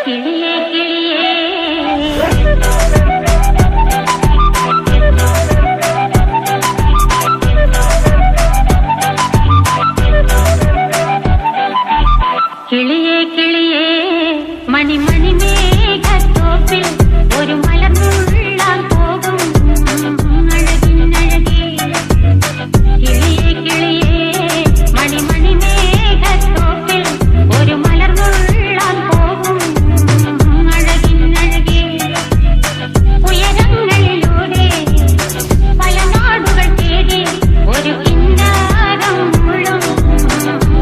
கிளியே கிளியே கிளியே கிளியே மணி மணி மேகத்தோப்பில் ஒரு மலர்ந்துள்ளால் போகும் அழகின் அழகே கிளியே கிளியே மணி மணி மேகத்தோப்பில் ஒரு மலர்ந்துள்ளால் போகும் அழகின் அழகே உயரங்களிலூடே பல நாடுகள் தேடி ஒரு கிண்ணாரம் முழும்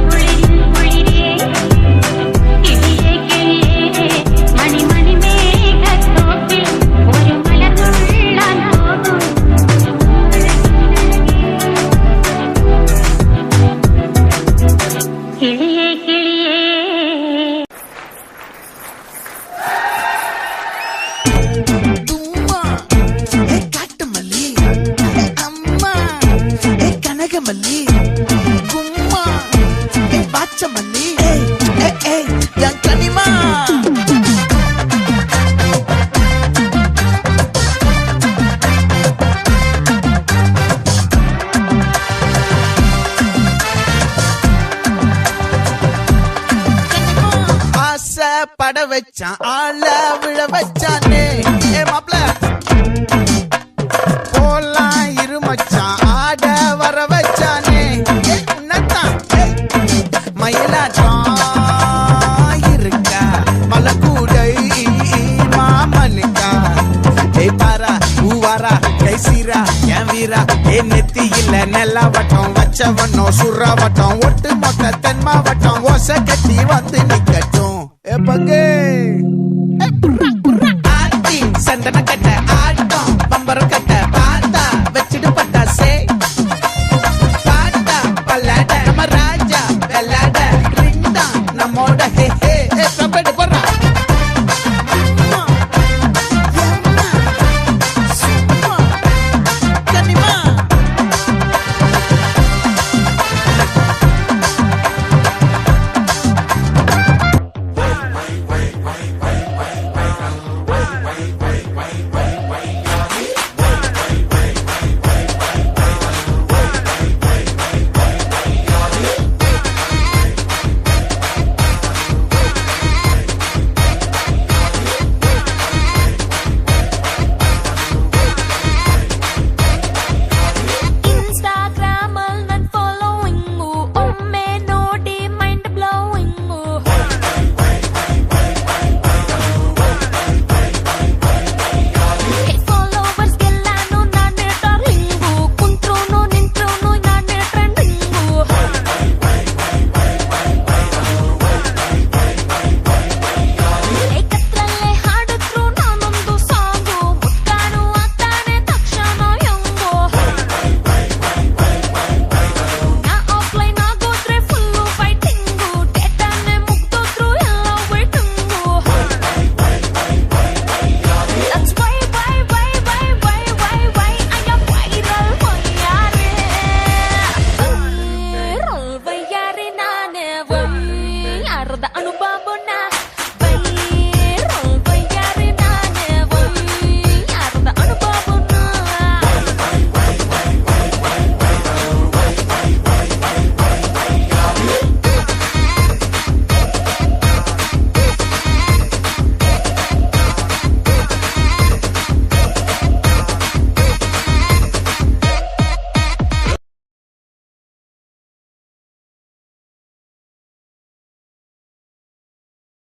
குளிரில் குளிரே கிளியே கிளியே மணி மணி மேகத்தோப்பில் ஒரு மலர்ந்துள்ளால் போகும் கிளியே கிளியே தும்மா ஏ காட்டுமல்லி அம்மா ஏ கனகமல்லி கும்மா ஏ பாச்சமல்லி ஏ என் கனிமா ஆசை பட வச்சான் ஆள விழ வச்சானே ஏ மாப்ள போலாம் இருமச்சான் ஆட வர வச்சானே ஏ உன்னத்தான் மயிலாட்டம் இருக்கா மலக்கூடை மாமனுக்கா ஏ பாரா பூவாரா கைசீரா என் வீரா ஏ நெத்தி இல்ல நெல்லா வட்டம் வச்சவனோ சுறா வட்டம் ஒட்டு மொத்த தென் மாவட்டம் ஓசை கட்டி வந்து நிக்கட்டும் ஏ பங்கே